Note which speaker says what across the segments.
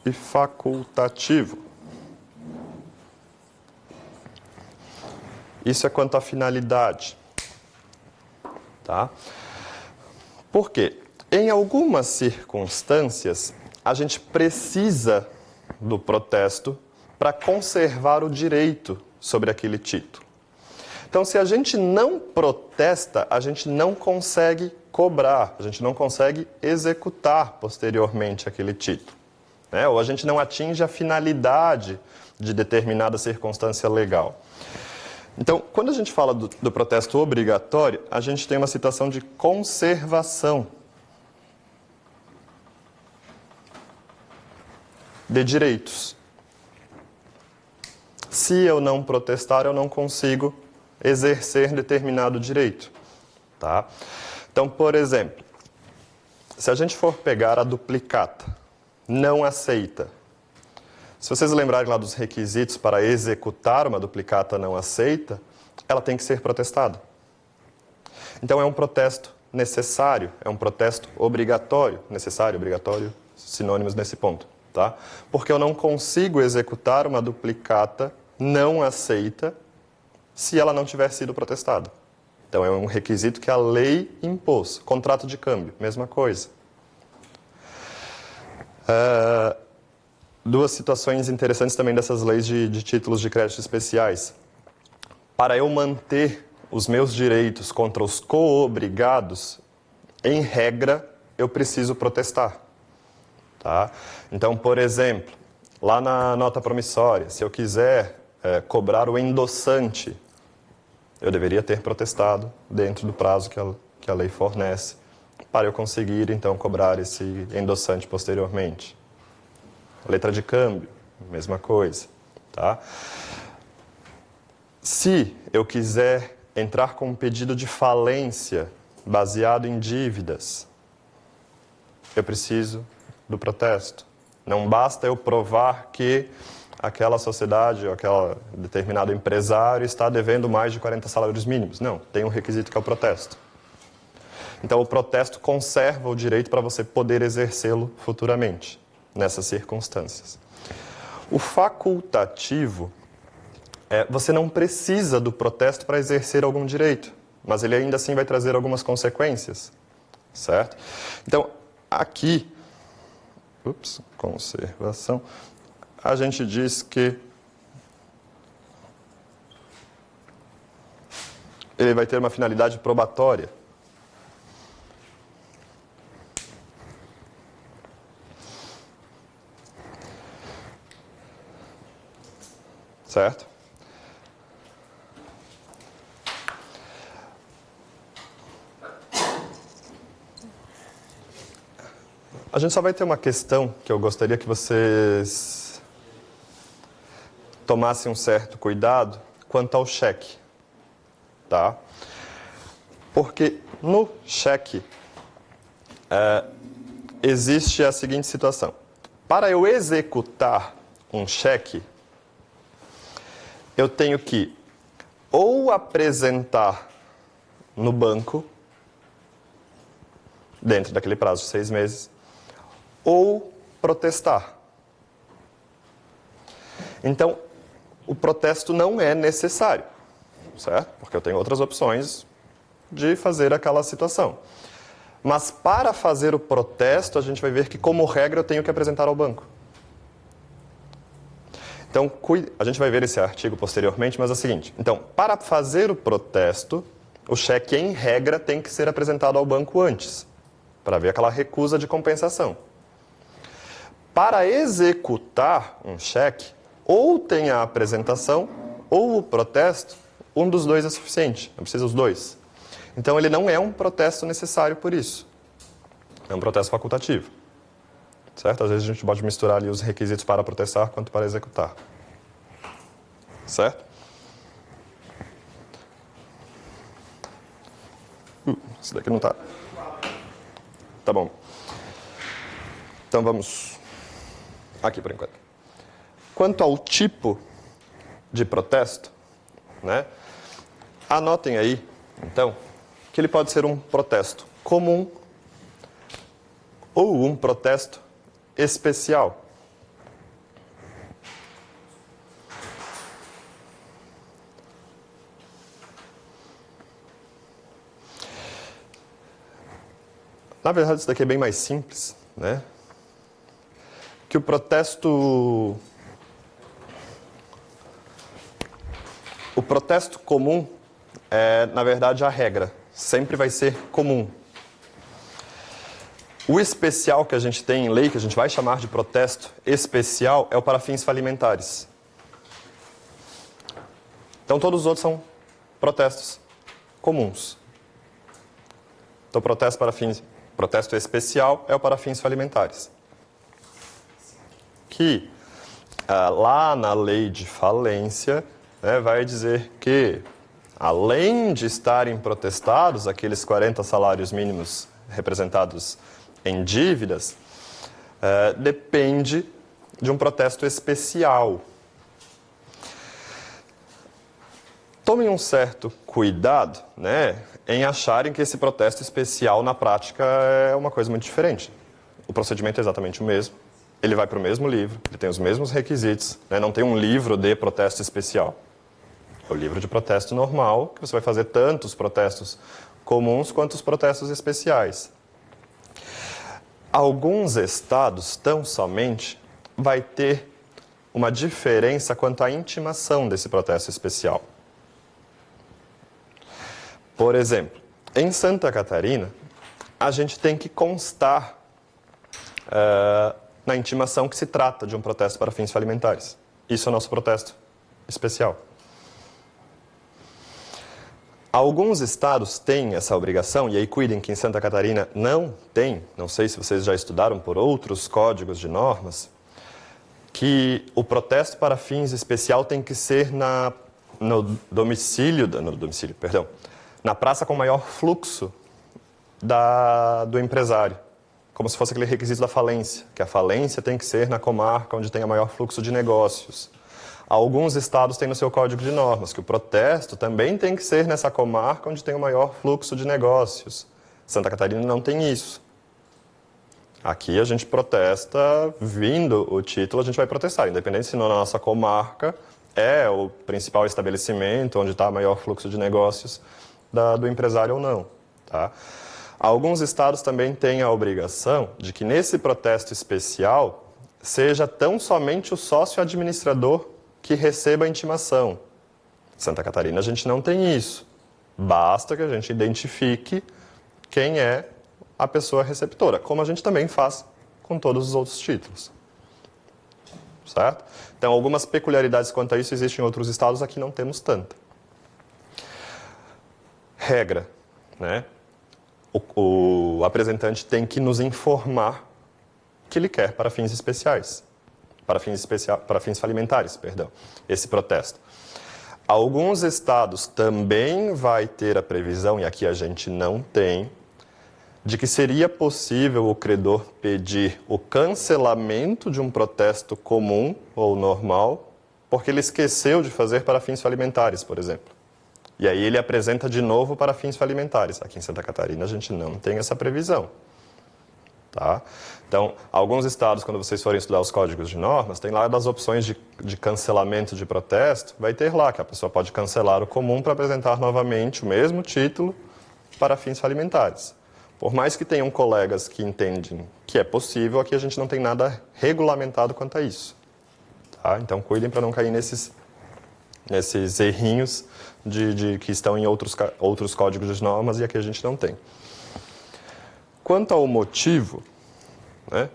Speaker 1: e facultativo. Isso é quanto à finalidade. Tá? Por quê? Em algumas circunstâncias, a gente precisa do protesto para conservar o direito sobre aquele título. Então, se a gente não protesta, a gente não consegue cobrar, a gente não consegue executar posteriormente aquele título, né? Ou a gente não atinge a finalidade de determinada circunstância legal. Então, quando a gente fala do protesto obrigatório, a gente tem uma situação de conservação de direitos. Se eu não protestar, eu não consigo exercer determinado direito. Tá? Então, por exemplo, se a gente for pegar a duplicata, não aceita. Se vocês lembrarem lá dos requisitos para executar uma duplicata não aceita, ela tem que ser protestada. Então, é um protesto necessário, é um protesto obrigatório. Necessário, obrigatório, sinônimos nesse ponto. Tá? Porque eu não consigo executar uma duplicata não aceita se ela não tiver sido protestada. Então, é um requisito que a lei impôs. Contrato de câmbio, mesma coisa. Duas situações interessantes também dessas leis de títulos de crédito especiais. Para eu manter os meus direitos contra os coobrigados, em regra, eu preciso protestar. Tá? Então, por exemplo, lá na nota promissória, se eu quiser cobrar o endossante, eu deveria ter protestado dentro do prazo que a lei fornece, para eu conseguir, então, cobrar esse endossante posteriormente. Letra de câmbio, mesma coisa. Tá? Se eu quiser entrar com um pedido de falência baseado em dívidas, eu preciso do protesto. Não basta eu provar que aquela sociedade ou aquele determinado empresário está devendo mais de 40 salários mínimos. Não, tem um requisito que é o protesto. Então, o protesto conserva o direito para você poder exercê-lo futuramente, nessas circunstâncias. O facultativo, você não precisa do protesto para exercer algum direito, mas ele ainda assim vai trazer algumas consequências, certo? Então, aqui, conservação, a gente diz que ele vai ter uma finalidade probatória. Certo? A gente só vai ter uma questão que eu gostaria que vocês tomassem um certo cuidado quanto ao cheque, tá? Porque no cheque existe a seguinte situação. Para eu executar um cheque, eu tenho que ou apresentar no banco, dentro daquele prazo de 6 meses, ou protestar. Então, o protesto não é necessário, certo? Porque eu tenho outras opções de fazer aquela situação. Mas para fazer o protesto, a gente vai ver que, como regra, eu tenho que apresentar ao banco. Então, a gente vai ver esse artigo posteriormente, mas é o seguinte. Então, para fazer o protesto, o cheque, em regra, tem que ser apresentado ao banco antes, para ver aquela recusa de compensação. Para executar um cheque, ou tem a apresentação, ou o protesto, um dos dois é suficiente, não precisa os dois. Então, ele não é um protesto necessário por isso. É um protesto facultativo. Certo? Às vezes a gente pode misturar ali os requisitos para protestar quanto para executar. Certo? Isso daqui não está. Tá bom. Então vamos aqui por enquanto. Quanto ao tipo de protesto, né? Anotem aí, então, que ele pode ser um protesto comum ou um protesto especial. Na verdade, isso daqui é bem mais simples, né? Que o protesto comum é, na verdade, a regra. Sempre vai ser comum. O especial que a gente tem em lei, que a gente vai chamar de protesto especial, é o para fins falimentares. Então, todos os outros são protestos comuns. Então, protesto especial é o para fins falimentares. Que lá na lei de falência, né, vai dizer que, além de estarem protestados aqueles 40 salários mínimos representados em dívidas, depende de um protesto especial. Tomem um certo cuidado, né, em acharem que esse protesto especial, na prática, é uma coisa muito diferente. O procedimento é exatamente o mesmo, ele vai para o mesmo livro, ele tem os mesmos requisitos, né, não tem um livro de protesto especial. É o livro de protesto normal, que você vai fazer tanto os protestos comuns quanto os protestos especiais. Alguns estados, tão somente, vai ter uma diferença quanto à intimação desse protesto especial. Por exemplo, em Santa Catarina, a gente tem que constar na intimação que se trata de um protesto para fins falimentares. Isso é o nosso protesto especial. Alguns estados têm essa obrigação, e aí cuidem que em Santa Catarina não tem, não sei se vocês já estudaram por outros códigos de normas, que o protesto para fins especial tem que ser na praça com maior fluxo do empresário, como se fosse aquele requisito da falência, que a falência tem que ser na comarca onde tem a maior fluxo de negócios. Alguns estados têm no seu código de normas que o protesto também tem que ser nessa comarca onde tem o maior fluxo de negócios. Santa Catarina não tem isso. Aqui a gente protesta, vindo o título, a gente vai protestar, independente se na nossa comarca é o principal estabelecimento onde está o maior fluxo de negócios do empresário ou não. Tá? Alguns estados também têm a obrigação de que nesse protesto especial seja tão somente o sócio administrador que receba a intimação. Santa Catarina a gente não tem isso. Basta que a gente identifique quem é a pessoa receptora, como a gente também faz com todos os outros títulos. Certo? Então, algumas peculiaridades quanto a isso existem em outros estados, aqui não temos tanta. Regra, né? O apresentante tem que nos informar que ele quer para fins especiais. Para fins falimentares, perdão, esse protesto. Alguns estados também vai ter a previsão, e aqui a gente não tem, de que seria possível o credor pedir o cancelamento de um protesto comum ou normal, porque ele esqueceu de fazer para fins falimentares, por exemplo. E aí ele apresenta de novo para fins falimentares. Aqui em Santa Catarina a gente não tem essa previsão. Tá? Então, alguns estados, quando vocês forem estudar os códigos de normas, tem lá das opções de cancelamento de protesto, vai ter lá que a pessoa pode cancelar o comum para apresentar novamente o mesmo título para fins falimentares. Por mais que tenham colegas que entendem que é possível, aqui a gente não tem nada regulamentado quanto a isso. Tá? Então, cuidem para não cair nesses errinhos que estão em outros códigos de normas e aqui a gente não tem. Quanto ao motivo, né,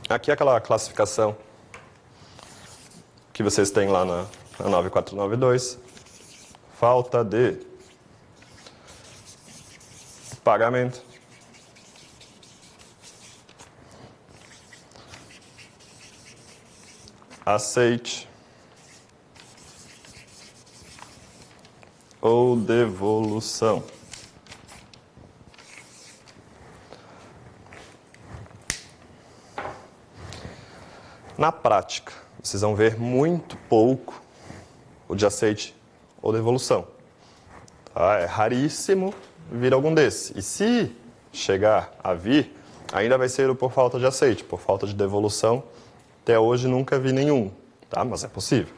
Speaker 1: aqui é aquela classificação que vocês têm lá na 9492, falta de pagamento, aceite ou devolução. Na prática, vocês vão ver muito pouco o de aceite ou devolução. Tá? É raríssimo vir algum desses. E se chegar a vir, ainda vai ser por falta de aceite. Por falta de devolução, até hoje nunca vi nenhum. Tá? Mas é possível.